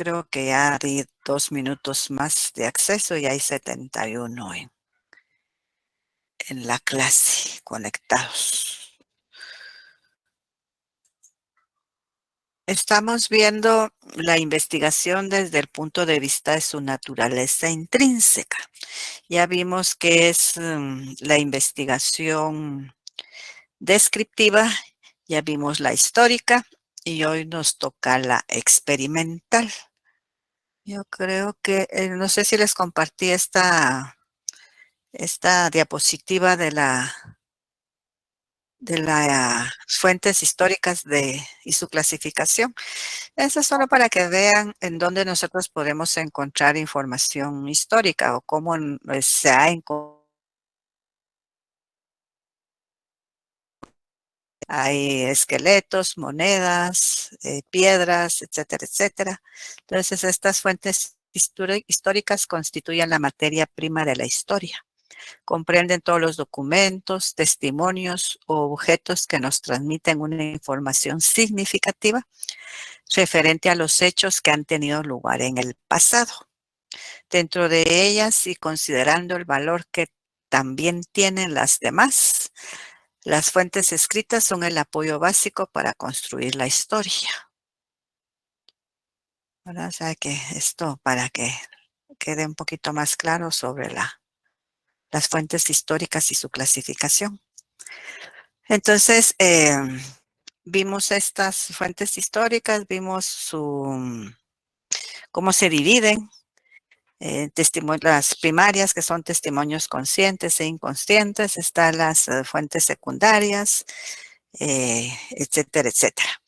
Creo que ya di 2 minutos más de acceso y hay 71 en la clase conectados. Estamos viendo la investigación desde el punto de vista de su naturaleza intrínseca. Ya vimos que es la investigación descriptiva, ya vimos la histórica y hoy nos toca la experimental. Yo creo que, no sé si les compartí esta diapositiva de las fuentes históricas y su clasificación. Eso es solo para que vean en dónde nosotros podemos encontrar información histórica o cómo se ha encontrado. Hay esqueletos, monedas, piedras, etcétera, etcétera. Entonces, estas fuentes históricas constituyen la materia prima de la historia. Comprenden todos los documentos, testimonios o objetos que nos transmiten una información significativa referente a los hechos que han tenido lugar en el pasado. Dentro de ellas y considerando el valor que también tienen las demás, las fuentes escritas son el apoyo básico para construir la historia. ¿Verdad? O sea que esto, para que quede un poquito más claro sobre las fuentes históricas y su clasificación. Entonces, vimos estas fuentes históricas, vimos cómo se dividen, las primarias, que son testimonios conscientes e inconscientes, están las fuentes secundarias, etcétera, etcétera.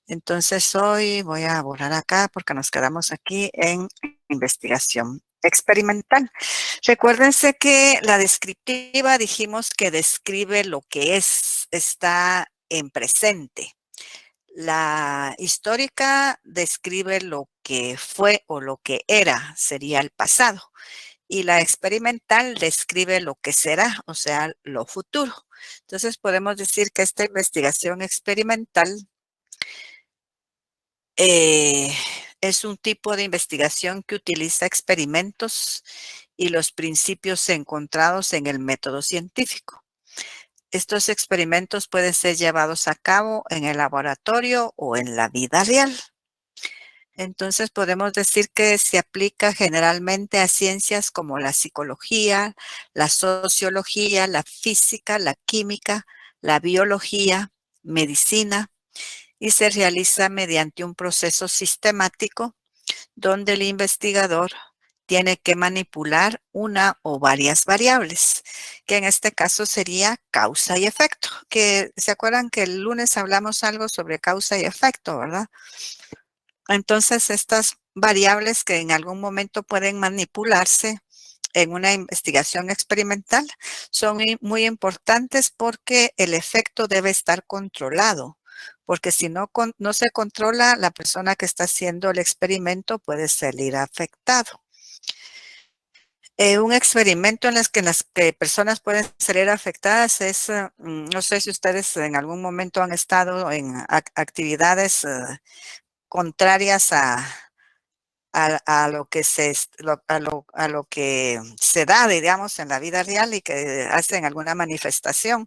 Entonces, hoy voy a borrar acá porque nos quedamos aquí en investigación experimental. Recuérdense que la descriptiva dijimos que describe lo que está en presente. La histórica describe lo que fue o lo que era, sería el pasado. Y la experimental describe lo que será, o sea, lo futuro. Entonces podemos decir que esta investigación experimental es un tipo de investigación que utiliza experimentos y los principios encontrados en el método científico. Estos experimentos pueden ser llevados a cabo en el laboratorio o en la vida real. Entonces podemos decir que se aplica generalmente a ciencias como la psicología, la sociología, la física, la química, la biología, medicina, y se realiza mediante un proceso sistemático donde el investigador tiene que manipular una o varias variables, que en este caso sería causa y efecto, que se acuerdan que el lunes hablamos algo sobre causa y efecto, ¿verdad? Entonces, estas variables que en algún momento pueden manipularse en una investigación experimental son muy importantes porque el efecto debe estar controlado, porque si no se controla, la persona que está haciendo el experimento puede salir afectado. Un experimento en las que personas pueden salir afectadas es, no sé si ustedes en algún momento han estado en actividades contrarias a lo que a lo que se da, digamos, en la vida real y que hacen alguna manifestación.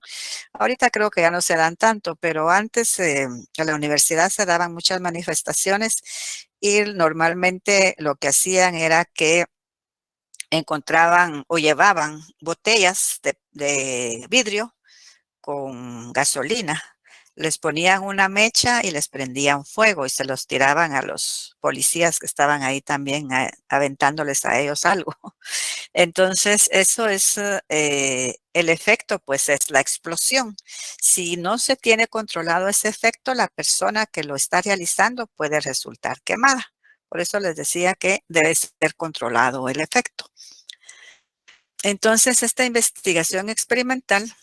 Ahorita creo que ya no se dan tanto, pero antes en la universidad se daban muchas manifestaciones y normalmente lo que hacían era que encontraban o llevaban botellas de vidrio con gasolina. Les ponían una mecha y les prendían fuego y se los tiraban a los policías que estaban ahí también aventándoles a ellos algo. Entonces, eso es el efecto, pues es la explosión. Si no se tiene controlado ese efecto, la persona que lo está realizando puede resultar quemada. Por eso les decía que debe ser controlado el efecto. Entonces, esta investigación experimental,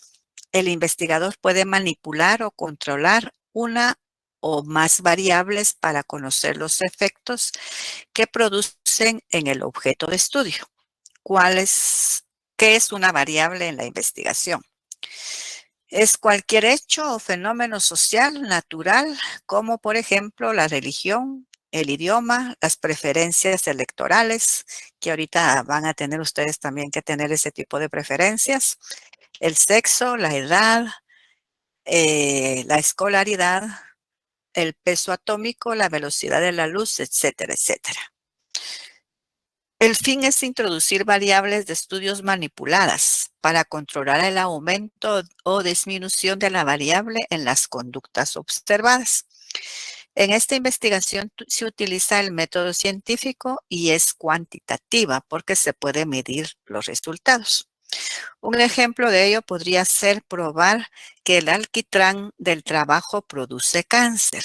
el investigador puede manipular o controlar una o más variables para conocer los efectos que producen en el objeto de estudio. ¿Qué es una variable en la investigación? Es cualquier hecho o fenómeno social, natural, como por ejemplo la religión, el idioma, las preferencias electorales, que ahorita van a tener ustedes también que tener ese tipo de preferencias, el sexo, la edad, la escolaridad, el peso atómico, la velocidad de la luz, etcétera, etcétera. El fin es introducir variables de estudios manipuladas para controlar el aumento o disminución de la variable en las conductas observadas. En esta investigación se utiliza el método científico y es cuantitativa porque se puede medir los resultados. Un ejemplo de ello podría ser probar que el alquitrán del trabajo produce cáncer.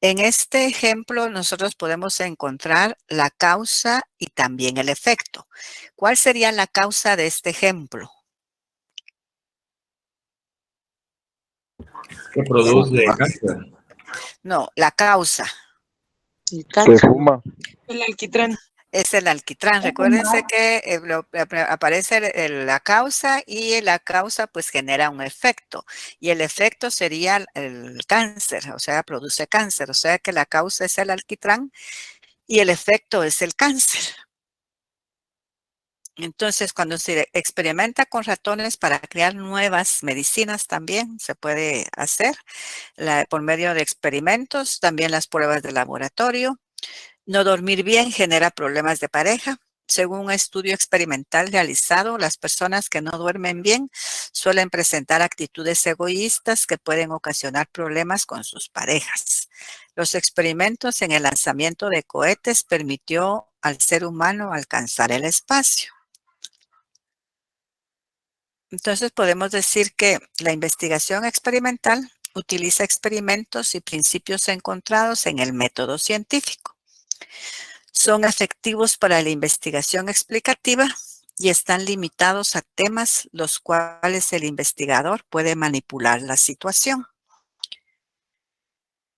En este ejemplo nosotros podemos encontrar la causa y también el efecto. ¿Cuál sería la causa de este ejemplo? Que produce cáncer. No, la causa. El Que cáncer, fuma. el alquitrán. Es el alquitrán. Recuérdense que aparece la causa y la causa pues genera un efecto y el efecto sería el cáncer, o sea, produce cáncer, o sea que la causa es el alquitrán y el efecto es el cáncer. Entonces, cuando se experimenta con ratones para crear nuevas medicinas también se puede hacer por medio de experimentos, también las pruebas de laboratorio. No dormir bien genera problemas de pareja. Según un estudio experimental realizado, las personas que no duermen bien suelen presentar actitudes egoístas que pueden ocasionar problemas con sus parejas. Los experimentos en el lanzamiento de cohetes permitió al ser humano alcanzar el espacio. Entonces podemos decir que la investigación experimental utiliza experimentos y principios encontrados en el método científico. Son efectivos para la investigación explicativa y están limitados a temas los cuales el investigador puede manipular la situación.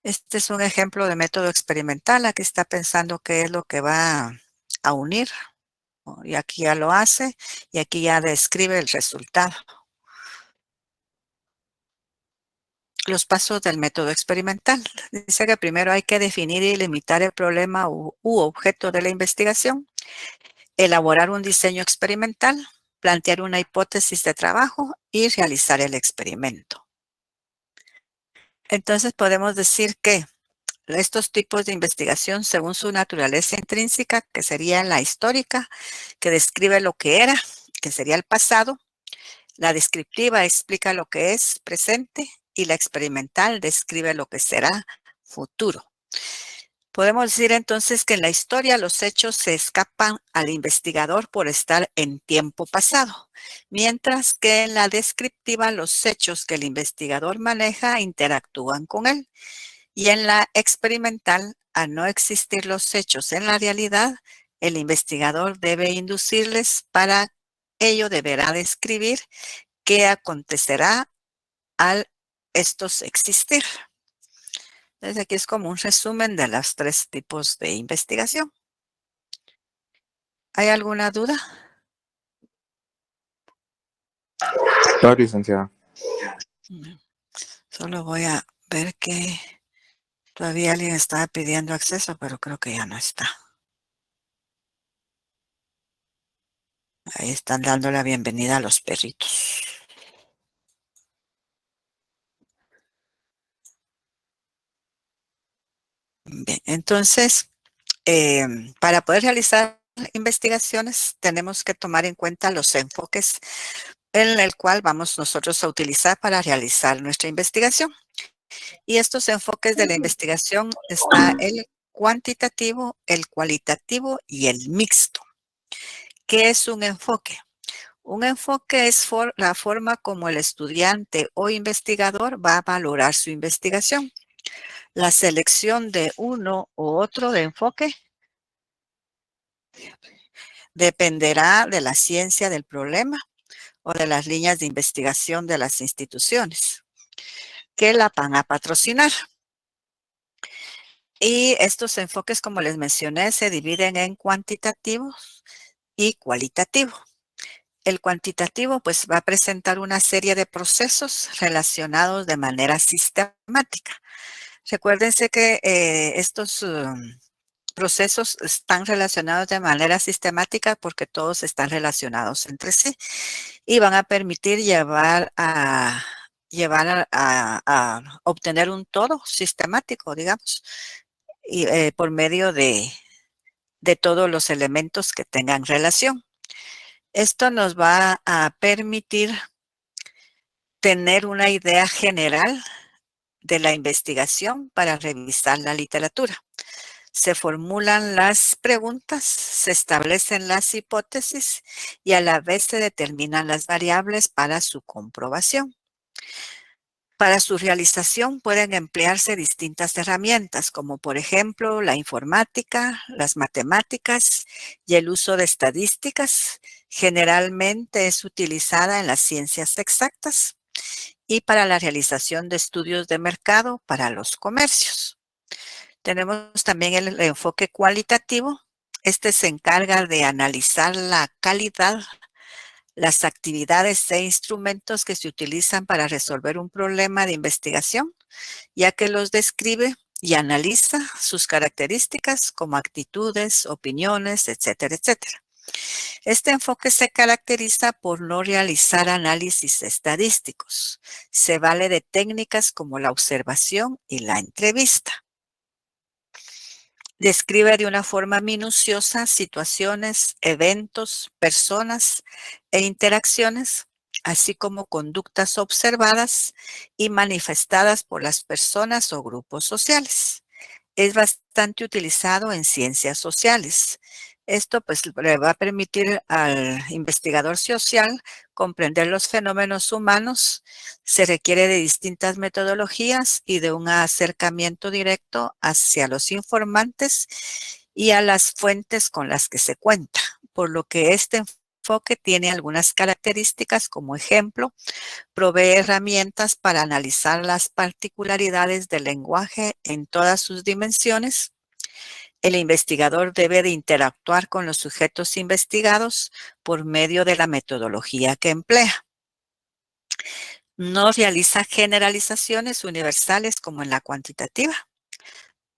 Este es un ejemplo de método experimental. Aquí está pensando qué es lo que va a unir. Y aquí ya lo hace y aquí ya describe el resultado. Los pasos del método experimental. Dice que primero hay que definir y limitar el problema u objeto de la investigación, elaborar un diseño experimental, plantear una hipótesis de trabajo y realizar el experimento. Entonces podemos decir que estos tipos de investigación, según su naturaleza intrínseca, que sería la histórica, que describe lo que era, que sería el pasado, la descriptiva explica lo que es presente y la experimental describe lo que será futuro. Podemos decir entonces que en la historia los hechos se escapan al investigador por estar en tiempo pasado, mientras que en la descriptiva los hechos que el investigador maneja interactúan con él. Y en la experimental, al no existir los hechos en la realidad, el investigador debe inducirles, para ello deberá describir qué acontecerá al estos existir. Entonces aquí es como un resumen de los tres tipos de investigación. ¿Hay alguna duda? No, licenciada. Solo voy a ver que todavía alguien estaba pidiendo acceso, pero creo que ya no está. Ahí están dando la bienvenida a los perritos. Bien, entonces, para poder realizar investigaciones tenemos que tomar en cuenta los enfoques en el cual vamos nosotros a utilizar para realizar nuestra investigación. Y estos enfoques de la investigación está el cuantitativo, el cualitativo y el mixto. ¿Qué es un enfoque? Un enfoque es la forma como el estudiante o investigador va a valorar su investigación. La selección de uno u otro de enfoque dependerá de la ciencia del problema o de las líneas de investigación de las instituciones que la van a patrocinar. Y estos enfoques, como les mencioné, se dividen en cuantitativos y cualitativos. El cuantitativo pues va a presentar una serie de procesos relacionados de manera sistemática. Recuérdense que estos procesos están relacionados de manera sistemática porque todos están relacionados entre sí y van a permitir llevar a obtener un todo sistemático, digamos, y, por medio de todos los elementos que tengan relación. Esto nos va a permitir tener una idea general de la investigación para revisar la literatura. Se formulan las preguntas, se establecen las hipótesis y a la vez se determinan las variables para su comprobación. Para su realización pueden emplearse distintas herramientas, como por ejemplo la informática, las matemáticas y el uso de estadísticas. Generalmente es utilizada en las ciencias exactas y para la realización de estudios de mercado para los comercios. Tenemos también el enfoque cualitativo. Este se encarga de analizar la calidad, las actividades e instrumentos que se utilizan para resolver un problema de investigación, ya que los describe y analiza sus características como actitudes, opiniones, etcétera, etcétera. Este enfoque se caracteriza por no realizar análisis estadísticos. Se vale de técnicas como la observación y la entrevista. Describe de una forma minuciosa situaciones, eventos, personas e interacciones, así como conductas observadas y manifestadas por las personas o grupos sociales. Es bastante utilizado en ciencias sociales. Esto pues le va a permitir al investigador social comprender los fenómenos humanos. Se requiere de distintas metodologías y de un acercamiento directo hacia los informantes y a las fuentes con las que se cuenta, por lo que este enfoque tiene algunas características. Como ejemplo, provee herramientas para analizar las particularidades del lenguaje en todas sus dimensiones. El investigador debe de interactuar con los sujetos investigados por medio de la metodología que emplea. No realiza generalizaciones universales como en la cuantitativa.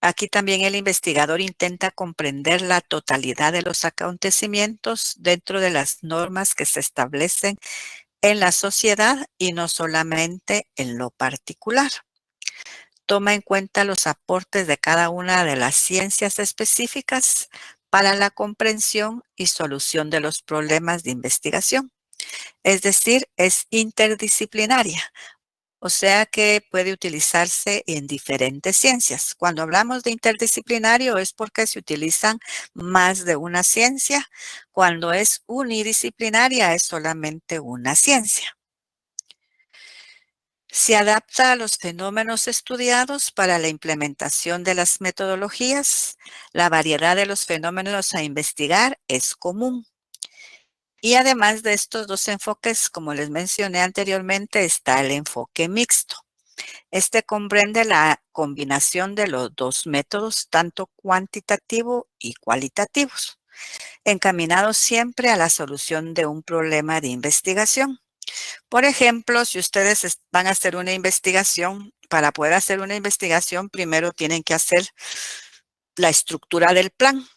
Aquí también el investigador intenta comprender la totalidad de los acontecimientos dentro de las normas que se establecen en la sociedad y no solamente en lo particular. Toma en cuenta los aportes de cada una de las ciencias específicas para la comprensión y solución de los problemas de investigación. Es decir, es interdisciplinaria, o sea que puede utilizarse en diferentes ciencias. Cuando hablamos de interdisciplinario es porque se utilizan más de una ciencia. Cuando es unidisciplinaria es solamente una ciencia. Se adapta a los fenómenos estudiados para la implementación de las metodologías. La variedad de los fenómenos a investigar es común. Y además de estos dos enfoques, como les mencioné anteriormente, está el enfoque mixto. Este comprende la combinación de los dos métodos, tanto cuantitativo y cualitativos, encaminados siempre a la solución de un problema de investigación. Por ejemplo, si ustedes van a hacer una investigación, para poder hacer una investigación, primero tienen que hacer la estructura del plan.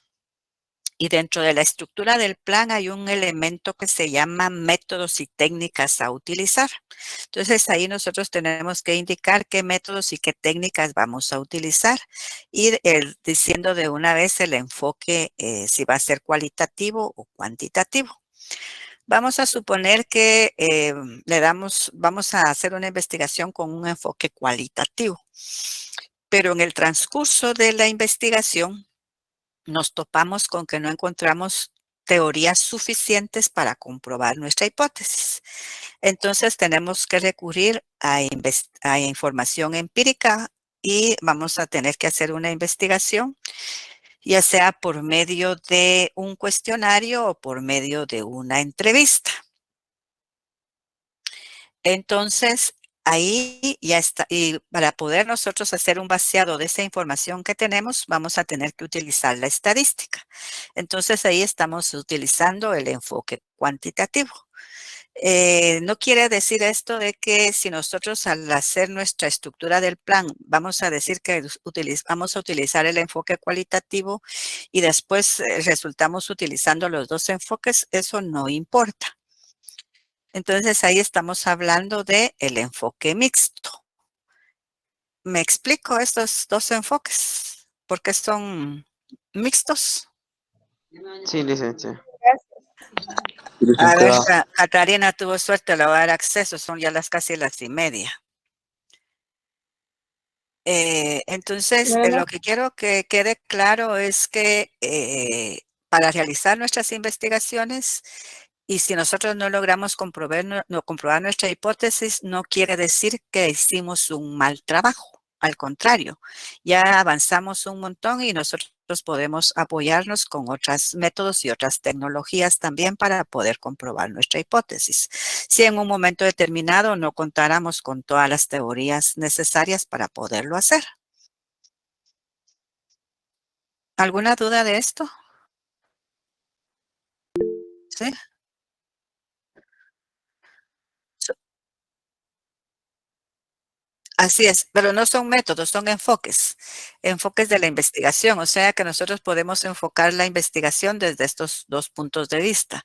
Y dentro de la estructura del plan hay un elemento que se llama métodos y técnicas a utilizar. Entonces, ahí nosotros tenemos que indicar qué métodos y qué técnicas vamos a utilizar y diciendo de una vez el enfoque, si va a ser cualitativo o cuantitativo. Vamos a suponer que vamos a hacer una investigación con un enfoque cualitativo, pero en el transcurso de la investigación nos topamos con que no encontramos teorías suficientes para comprobar nuestra hipótesis. Entonces tenemos que recurrir a información empírica y vamos a tener que hacer una investigación, ya sea por medio de un cuestionario o por medio de una entrevista. Entonces, ahí ya está. Y para poder nosotros hacer un vaciado de esa información que tenemos, vamos a tener que utilizar la estadística. Entonces, ahí estamos utilizando el enfoque cuantitativo. No quiere decir esto de que si nosotros al hacer nuestra estructura del plan vamos a decir que vamos a utilizar el enfoque cualitativo y después resultamos utilizando los dos enfoques, eso no importa. Entonces ahí estamos hablando de el enfoque mixto. ¿Me explico estos dos enfoques? ¿Por qué son mixtos? Sí, licencia. A ver, Licenciada. Catarina tuvo suerte, le va a dar acceso, son ya casi las 1:30. Entonces, lo que quiero que quede claro es que para realizar nuestras investigaciones, y si nosotros no logramos comprobar nuestra hipótesis, no quiere decir que hicimos un mal trabajo. Al contrario, ya avanzamos un montón y nosotros podemos apoyarnos con otros métodos y otras tecnologías también para poder comprobar nuestra hipótesis. Si en un momento determinado no contáramos con todas las teorías necesarias para poderlo hacer. ¿Alguna duda de esto? ¿Sí? Así es, pero no son métodos, son enfoques de la investigación, o sea que nosotros podemos enfocar la investigación desde estos dos puntos de vista.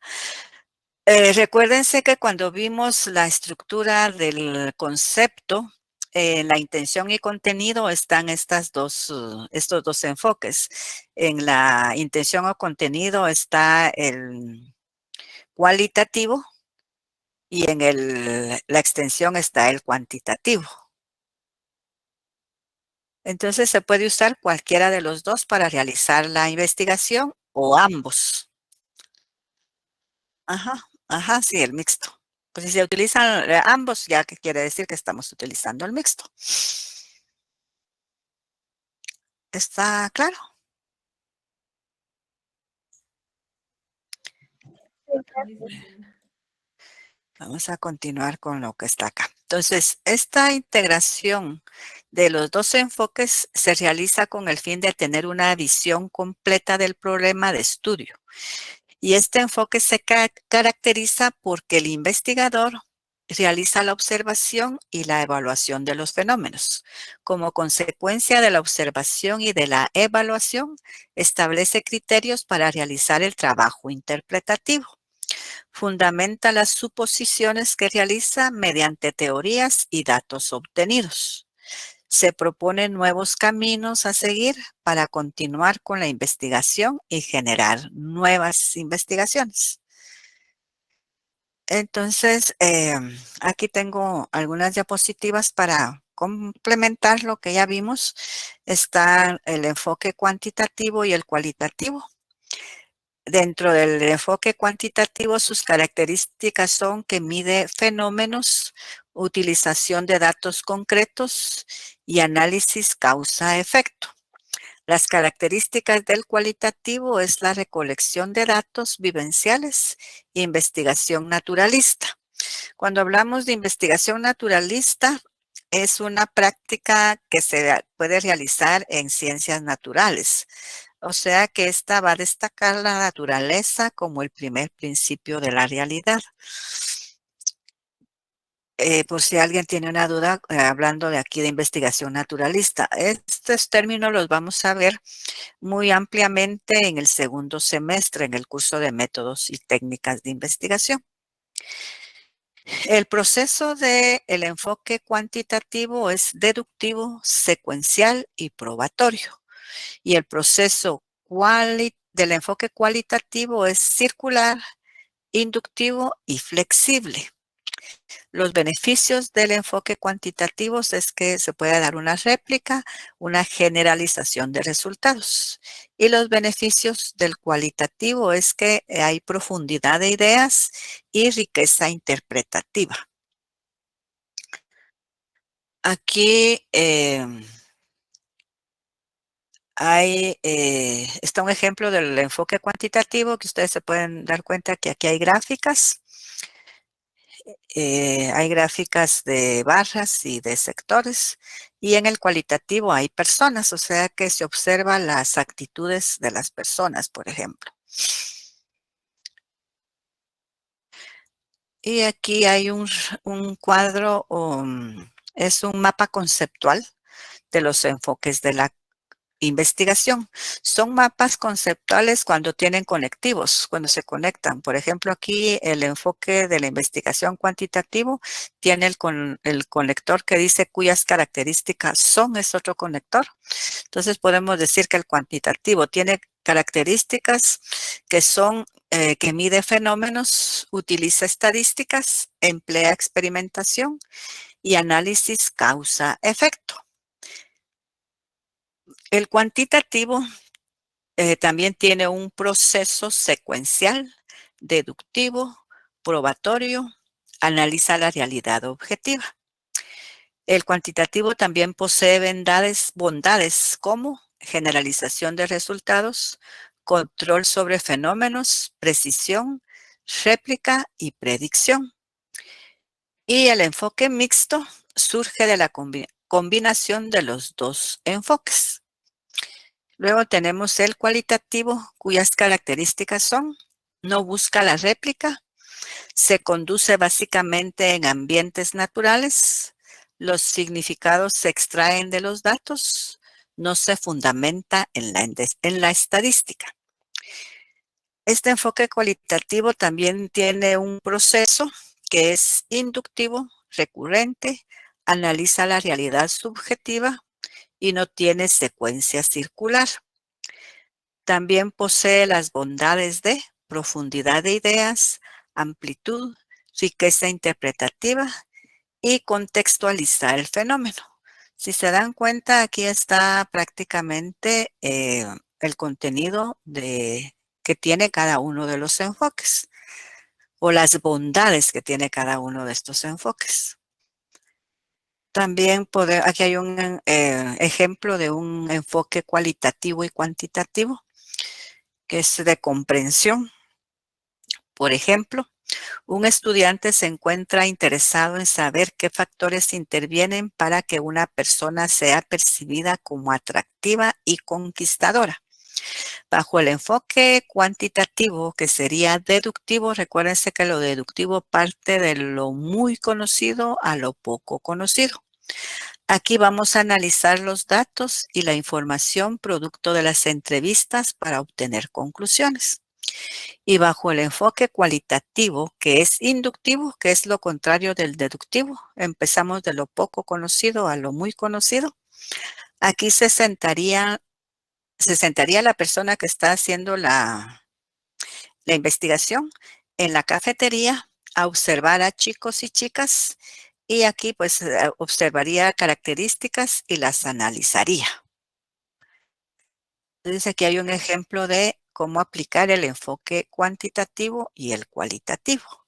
Recuérdense que cuando vimos la estructura del concepto, la intención y contenido están estos dos enfoques. En la intención o contenido está el cualitativo y en la extensión está el cuantitativo. Entonces se puede usar cualquiera de los dos para realizar la investigación o ambos. Ajá, sí, el mixto. Pues si se utilizan ambos, ya que quiere decir que estamos utilizando el mixto. ¿Está claro? Vamos a continuar con lo que está acá. Entonces, esta integración de los dos enfoques se realiza con el fin de tener una visión completa del problema de estudio. Y este enfoque se caracteriza porque el investigador realiza la observación y la evaluación de los fenómenos. Como consecuencia de la observación y de la evaluación, establece criterios para realizar el trabajo interpretativo. Fundamenta las suposiciones que realiza mediante teorías y datos obtenidos. Se proponen nuevos caminos a seguir para continuar con la investigación y generar nuevas investigaciones. Entonces, aquí tengo algunas diapositivas para complementar lo que ya vimos. Está el enfoque cuantitativo y el cualitativo. Dentro del enfoque cuantitativo, sus características son que mide fenómenos, utilización de datos concretos y análisis causa-efecto. Las características del cualitativo es la recolección de datos vivenciales e investigación naturalista. Cuando hablamos de investigación naturalista, es una práctica que se puede realizar en ciencias naturales. O sea que esta va a destacar la naturaleza como el primer principio de la realidad. Por si alguien tiene una duda, hablando de aquí de investigación naturalista. Estos términos los vamos a ver muy ampliamente en el segundo semestre, en el curso de métodos y técnicas de investigación. El proceso del enfoque cuantitativo es deductivo, secuencial y probatorio. Y el proceso del enfoque cualitativo es circular, inductivo y flexible. Los beneficios del enfoque cuantitativo es que se puede dar una réplica, una generalización de resultados. Y los beneficios del cualitativo es que hay profundidad de ideas y riqueza interpretativa. Aquí está un ejemplo del enfoque cuantitativo que ustedes se pueden dar cuenta que aquí hay gráficas. Hay gráficas de barras y de sectores, y en el cualitativo hay personas, o sea que se observan las actitudes de las personas, por ejemplo. Y aquí hay un cuadro, es un mapa conceptual de los enfoques de la investigación. Son mapas conceptuales cuando tienen conectivos, cuando se conectan. Por ejemplo, aquí el enfoque de la investigación cuantitativo tiene el conector que dice cuyas características son, es otro conector. Entonces podemos decir que el cuantitativo tiene características que son, que mide fenómenos, utiliza estadísticas, emplea experimentación y análisis causa-efecto. El cuantitativo también tiene un proceso secuencial, deductivo, probatorio, analiza la realidad objetiva. El cuantitativo también posee bondades como generalización de resultados, control sobre fenómenos, precisión, réplica y predicción. Y el enfoque mixto surge de la combinación de los dos enfoques. Luego tenemos el cualitativo, cuyas características son: no busca la réplica, se conduce básicamente en ambientes naturales, los significados se extraen de los datos, no se fundamenta en la estadística. Este enfoque cualitativo también tiene un proceso que es inductivo, recurrente, analiza la realidad subjetiva y no tiene secuencia circular. También posee las bondades de profundidad de ideas, amplitud, riqueza interpretativa y contextualizar el fenómeno. Si se dan cuenta, aquí está prácticamente el contenido que tiene cada uno de los enfoques o las bondades que tiene cada uno de estos enfoques. También aquí hay un ejemplo de un enfoque cualitativo y cuantitativo, que es de comprensión. Por ejemplo, un estudiante se encuentra interesado en saber qué factores intervienen para que una persona sea percibida como atractiva y conquistadora. Bajo el enfoque cuantitativo, que sería deductivo, recuérdense que lo deductivo parte de lo muy conocido a lo poco conocido. Aquí vamos a analizar los datos y la información producto de las entrevistas para obtener conclusiones. Y bajo el enfoque cualitativo, que es inductivo, que es lo contrario del deductivo, empezamos de lo poco conocido a lo muy conocido. Aquí se sentaría la persona que está haciendo la investigación en la cafetería a observar a chicos y chicas, y aquí pues observaría características y las analizaría. Entonces aquí hay un ejemplo de cómo aplicar el enfoque cuantitativo y el cualitativo.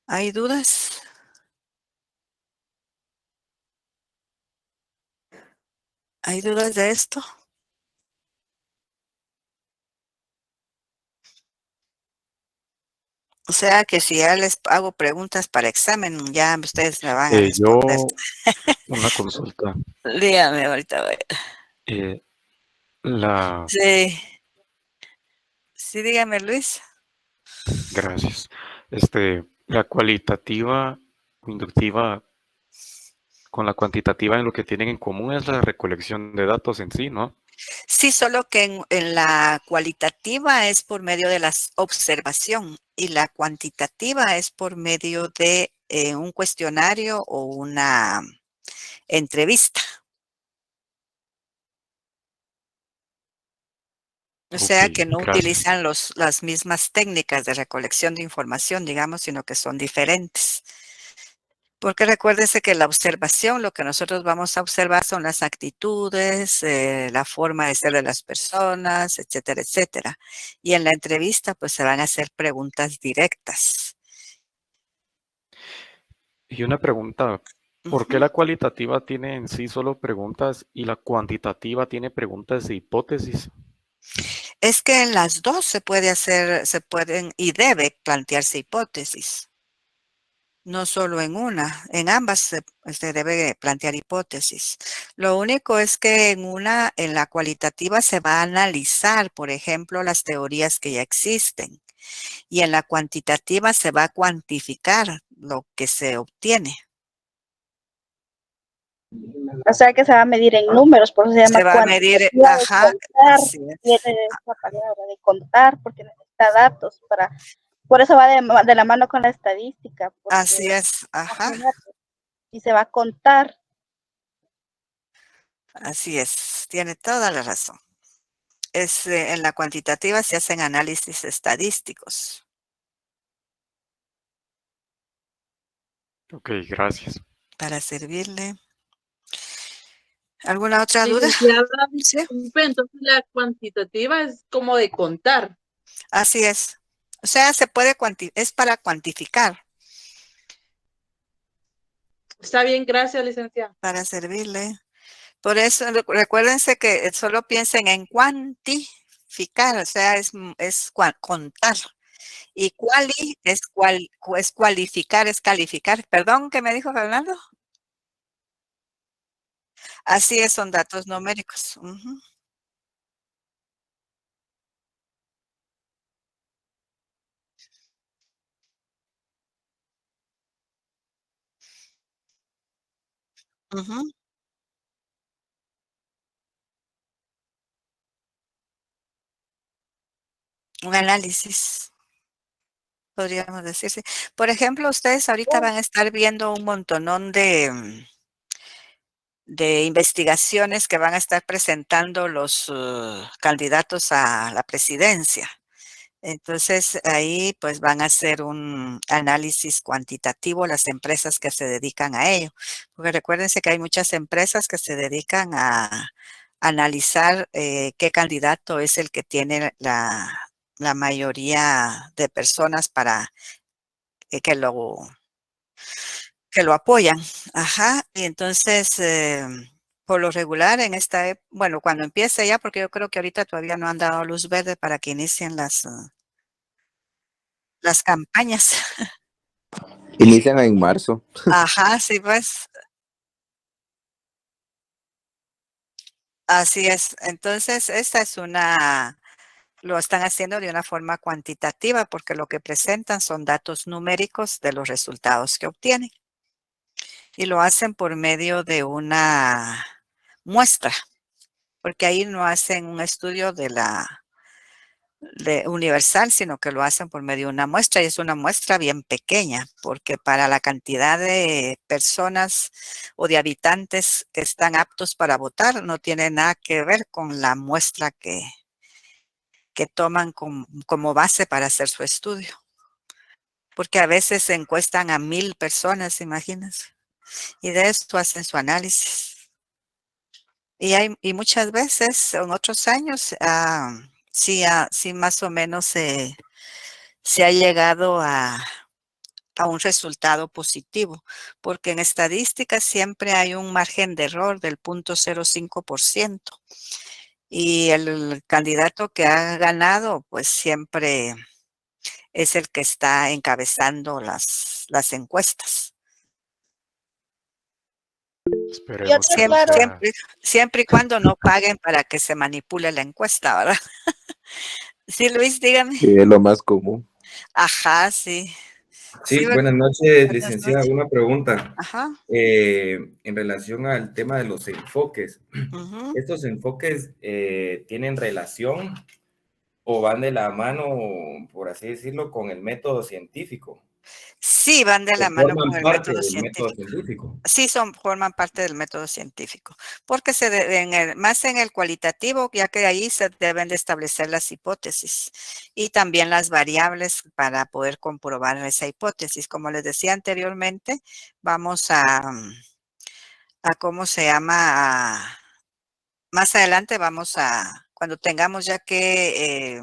¿Hay dudas? ¿Hay dudas de esto? O sea que si ya les hago preguntas para examen, ya ustedes me van a responder. Una consulta. Dígame ahorita. Eh, la, Sí. Sí, dígame, Luis. gracias. La cualitativa, inductiva, con la cuantitativa en lo que tienen en común es la recolección de datos en sí, ¿no? Sí, solo que en la cualitativa es por medio de la observación y la cuantitativa es por medio de un cuestionario o una entrevista. O sea Ok, que no gracias. utilizan las mismas técnicas de recolección de información, digamos, sino que son diferentes. Porque recuérdense que la observación, lo que nosotros vamos a observar son las actitudes, la forma de ser de las personas, etcétera, etcétera. Y en la entrevista, pues se van a hacer preguntas directas. Y una pregunta, ¿por qué la cualitativa tiene en sí solo preguntas y la cuantitativa tiene preguntas de hipótesis? Es que en las dos se pueden y debe plantearse hipótesis. No solo en una, en ambas se debe plantear hipótesis. Lo único es que en la cualitativa se va a analizar, por ejemplo, las teorías que ya existen. Y en la cuantitativa se va a cuantificar lo que se obtiene. O sea que se va a medir en números, por eso se llama Se va a medir, cuantitativa de ajá, contar. así es. Viene de esa palabra de contar, porque necesita datos para. Por eso va de la mano con la estadística. Así es, ajá, Y se va a contar. así es. Tiene toda la razón. En la cuantitativa se hacen análisis estadísticos. Ok, gracias. Para servirle. ¿Alguna otra duda? Licenciada, Sí, disculpe, entonces la cuantitativa es como de contar. así es. O sea, es para cuantificar, Está bien, gracias, licenciada. para servirle. Por eso, recuérdense que solo piensen en cuantificar, o sea, es contar. Y es cualificar, es calificar. Perdón, ¿qué me dijo Fernando? Así es, son datos numéricos. Ujú. Ujú. Un análisis, podríamos decirse. Por ejemplo, ustedes ahorita van a estar viendo un montonón de investigaciones que van a estar presentando los candidatos a la presidencia. Entonces, ahí pues van a hacer un análisis cuantitativo las empresas que se dedican a ello. Porque recuérdense que hay muchas empresas que se dedican a analizar qué candidato es el que tiene la mayoría de personas para que lo apoyan. Ajá. Y entonces, por lo regular, bueno, cuando empiece ya, porque yo creo que ahorita todavía no han dado luz verde para que inicien las campañas. Inician en marzo. Ajá, sí, pues, así es. Entonces, lo están haciendo de una forma cuantitativa porque lo que presentan son datos numéricos de los resultados que obtienen. Y lo hacen por medio de una muestra, porque ahí no hacen un estudio de universal, sino que lo hacen por medio de una muestra y es una muestra bien pequeña, porque para la cantidad de personas o de habitantes que están aptos para votar no tiene nada que ver con la muestra que toman como base para hacer su estudio. Porque a veces se encuestan a 1,000 personas, imagínense, y de esto hacen su análisis. Y muchas veces, en otros años, sí más o menos se ha llegado a un resultado positivo, porque en estadística siempre hay un margen de error del 0.05% y el candidato que ha ganado, pues siempre es el que está encabezando las encuestas. Esperemos que no claro. sea. Siempre y cuando no paguen para que se manipule la encuesta, ¿verdad? Sí, Luis, dígame. Sí, es lo más común. Ajá, sí. Sí, Sí, buenas noches, buenas licenciada. noches. Una pregunta Ajá. en relación al tema de los enfoques. Ujú. ¿Estos enfoques tienen relación o van de la mano, por así decirlo, con el método científico? Sí, van de ¿O la mano con forman el parte método del método científico. científico? Sí, forman parte del método científico, porque más en el cualitativo, ya que ahí se deben de establecer las hipótesis y también las variables para poder comprobar esa hipótesis. Como les decía anteriormente, vamos a ¿cómo se llama? Más adelante cuando tengamos ya que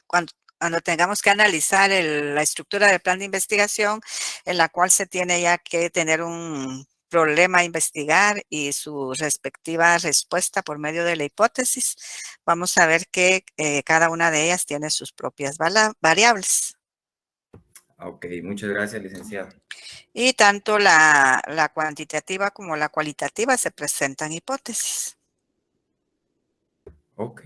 cuando tengamos que analizar la estructura del plan de investigación, en la cual se tiene ya que tener un problema a investigar y su respectiva respuesta por medio de la hipótesis, vamos a ver que cada una de ellas tiene sus propias variables. Ok, muchas gracias, licenciada. Y tanto la cuantitativa como la cualitativa se presentan hipótesis. Ok.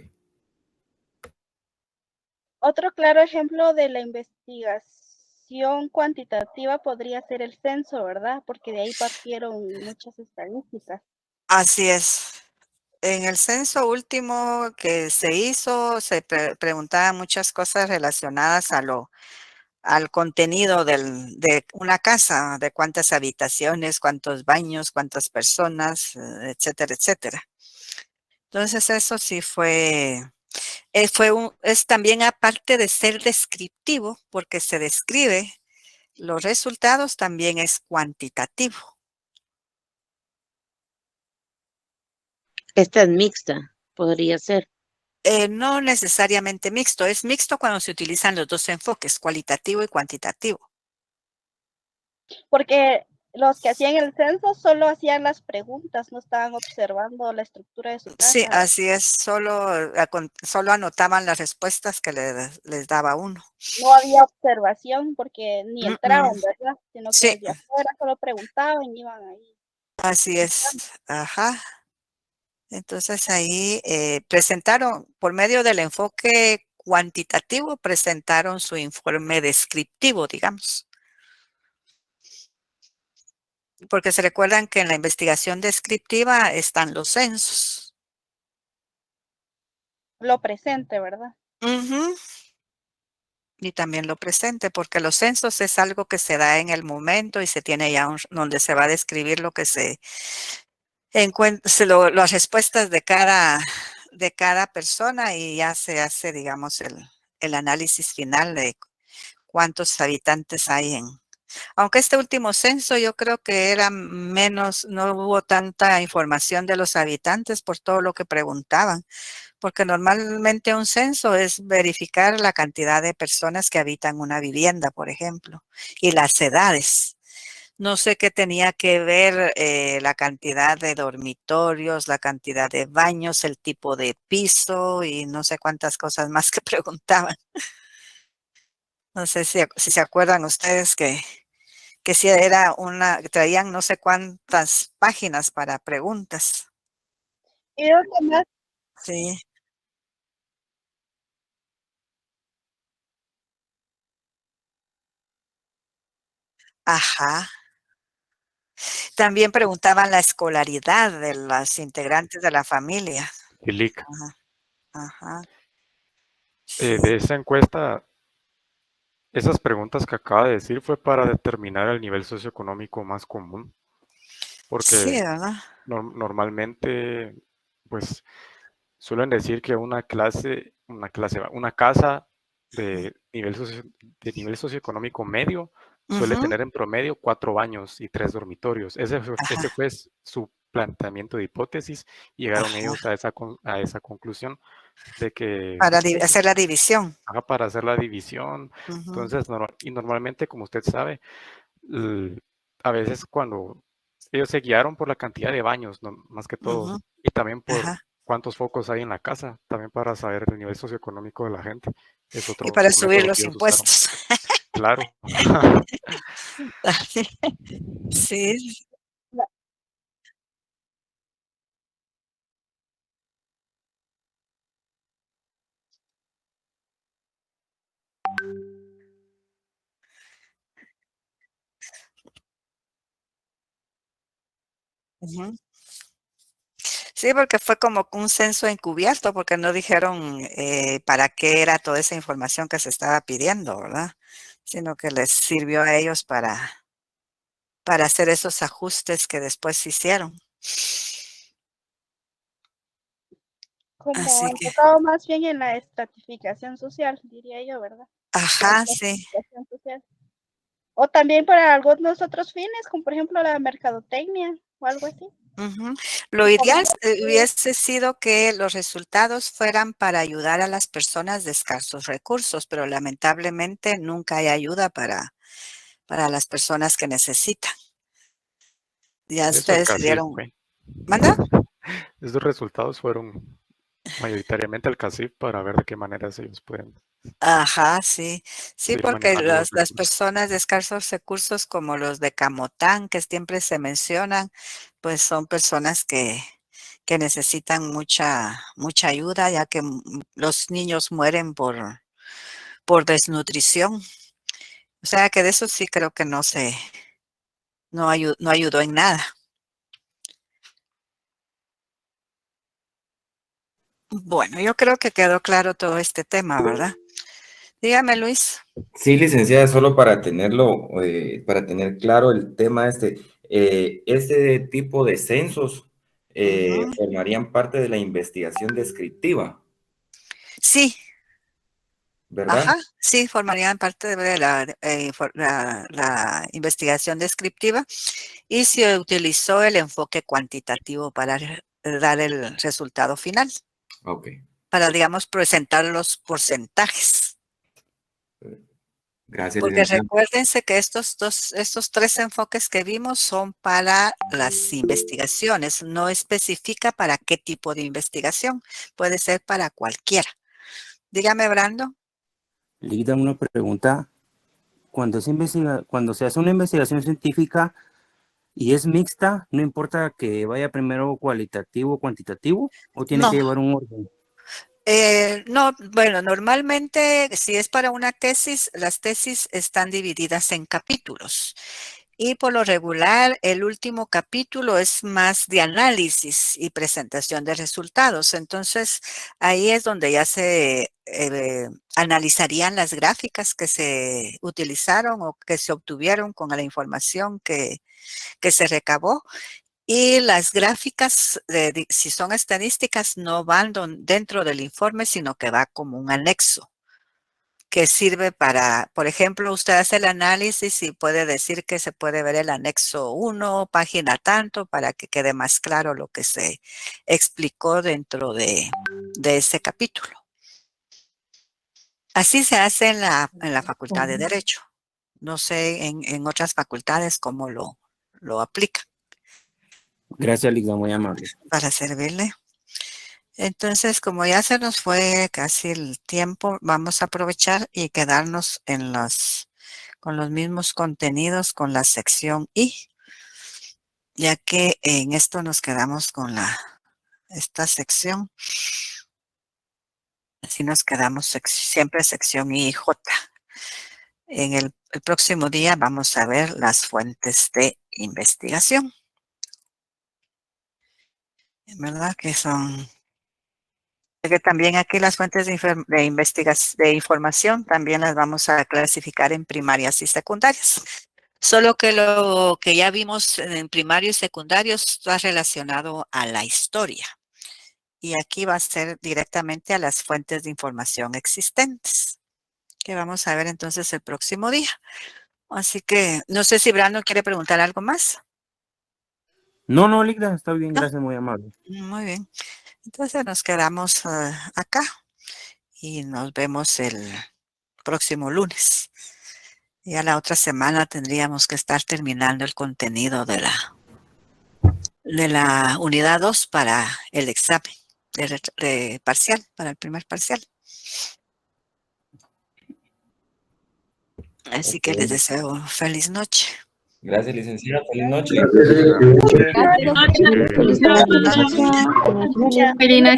Otro claro ejemplo de la investigación cuantitativa podría ser el censo, ¿verdad? Porque de ahí partieron muchas estadísticas. Así es. En el censo último que se hizo, se preguntaban muchas cosas relacionadas al contenido de una casa, de cuántas habitaciones, cuántos baños, cuántas personas, etcétera, etcétera. Entonces eso sí es también aparte de ser descriptivo, porque se describe los resultados, también es cuantitativo. Esta es mixta, podría ser. No necesariamente mixto, es mixto cuando se utilizan los dos enfoques, cualitativo y cuantitativo. Porque los que hacían el censo solo hacían las preguntas, no estaban observando la estructura de su Sí, casa. así es, solo anotaban las respuestas que les daba uno. No había observación porque ni Mm, entraban, mm. ¿verdad? Sino que Sí, desde afuera solo preguntaban y iban ahí. así es. Ajá. Entonces ahí presentaron, por medio del enfoque cuantitativo, presentaron su informe descriptivo, digamos. Porque se recuerdan que en la investigación descriptiva están los censos. Lo presente, ¿verdad? Ujú. Y también lo presente, porque los censos es algo que se da en el momento y se tiene ya donde se va a describir lo que se encuentra, las respuestas de cada persona y ya se hace, digamos, el análisis final de cuántos habitantes hay aunque este último censo yo creo que era menos, no hubo tanta información de los habitantes por todo lo que preguntaban, porque normalmente un censo es verificar la cantidad de personas que habitan una vivienda, por ejemplo, y las edades. No sé qué tenía que ver la cantidad de dormitorios, la cantidad de baños, el tipo de piso y no sé cuántas cosas más que preguntaban. No sé si se acuerdan ustedes que si era traían no sé cuántas páginas para preguntas. Y lo que más Sí, ajá. También preguntaban la escolaridad de las integrantes de la familia. Ilic. Ajá, ajá. Sí, De esa encuesta, esas preguntas que acaba de decir fue para determinar el nivel socioeconómico más común, sí, porque ¿verdad? normalmente, pues, suelen decir que una casa de nivel socioeconómico medio suele Ujú, tener en promedio 4 baños y 3 dormitorios. Ese ajá, fue su planteamiento de hipótesis y llegaron ellos ajá. a esa conclusión de que Para pues, hacer la división. para hacer la división. Ujú, Entonces, y normalmente, como usted sabe, l- a veces cuando ellos se guiaron por la cantidad de baños, más que todo, ujú, y también por ajá. cuántos focos hay en la casa, también para saber el nivel socioeconómico de la gente. Es Y para otro subir método los que ellos usaron. impuestos. Claro. Sí. Ujú. Sí, porque fue como un censo encubierto, porque no dijeron para qué era toda esa información que se estaba pidiendo, ¿verdad? Sino que les sirvió a ellos para hacer esos ajustes que después se hicieron. como Así que, enfocado más bien en la estratificación social, diría yo, ¿verdad? La ajá, sí. estratificación social. O también para algunos otros fines, como por ejemplo la mercadotecnia o algo así. Ujú. Lo Como ideal hubiese sido que los resultados fueran para ayudar a las personas de escasos recursos, pero lamentablemente nunca hay ayuda para las personas que necesitan. Ya Por eso el ustedes se CACIF, dieron, güey. ¿manda? Esos resultados fueron mayoritariamente al CACIF para ver de qué maneras ellos pueden Ajá, sí. Sí, seguir porque manejando los las recursos. personas de escasos recursos como los de Camotán, que siempre se mencionan, pues son personas que necesitan mucha ayuda, ya que los niños mueren por desnutrición. O sea que de eso sí creo que no ayudó en nada. Bueno, yo creo que quedó claro todo este tema, ¿verdad? Dígame, Luis. Sí, licenciada, solo para tenerlo, para tener claro el tema este tipo de censos formarían parte de la investigación descriptiva, Sí, ¿verdad? ajá, sí, formarían parte de la investigación descriptiva y se utilizó el enfoque cuantitativo para dar el resultado final, Ok, para, digamos, presentar los porcentajes. gracias, Porque licenciada. recuérdense que estos 3 enfoques que vimos son para las investigaciones, no especifica para qué tipo de investigación, puede ser para cualquiera. Dígame, Brando. Lida, una pregunta. Cuando se hace una investigación científica y es mixta, ¿no importa que vaya primero cualitativo o cuantitativo? ¿O tiene No. que llevar un orden? No, bueno, normalmente si es para una tesis, las tesis están divididas en capítulos. Y por lo regular, el último capítulo es más de análisis y presentación de resultados. Entonces, ahí es donde ya se analizarían las gráficas que se utilizaron o que se obtuvieron con la información que se recabó. Y las gráficas, si son estadísticas, no van dentro del informe, sino que va como un anexo que sirve para, por ejemplo, usted hace el análisis y puede decir que se puede ver el anexo 1, página tanto, para que quede más claro lo que se explicó dentro de ese capítulo. Así se hace en la Facultad de Derecho. No sé en otras facultades cómo lo aplican. Gracias, Lida, muy amable. Para servirle. Entonces, como ya se nos fue casi el tiempo, vamos a aprovechar y quedarnos con los mismos contenidos con la sección I, ya que en esto nos quedamos con esta sección. Así nos quedamos siempre sección I y J. En el próximo día vamos a ver las fuentes de investigación. ¿Verdad? Que son... Que también aquí las fuentes de información también las vamos a clasificar en primarias y secundarias. Solo que lo que ya vimos en primario y secundario está relacionado a la historia. Y aquí va a ser directamente a las fuentes de información existentes, que vamos a ver entonces el próximo día. Así que no sé si Brando quiere preguntar algo más. No, Lida, está bien, No. gracias, muy amable. Muy bien. Entonces nos quedamos acá y nos vemos el próximo lunes. Ya la otra semana tendríamos que estar terminando el contenido de la unidad 2 para el examen de parcial, para el primer parcial. Así que les deseo feliz noche. Gracias, licenciada. Feliz noche. Feliz noche. Feliz noche.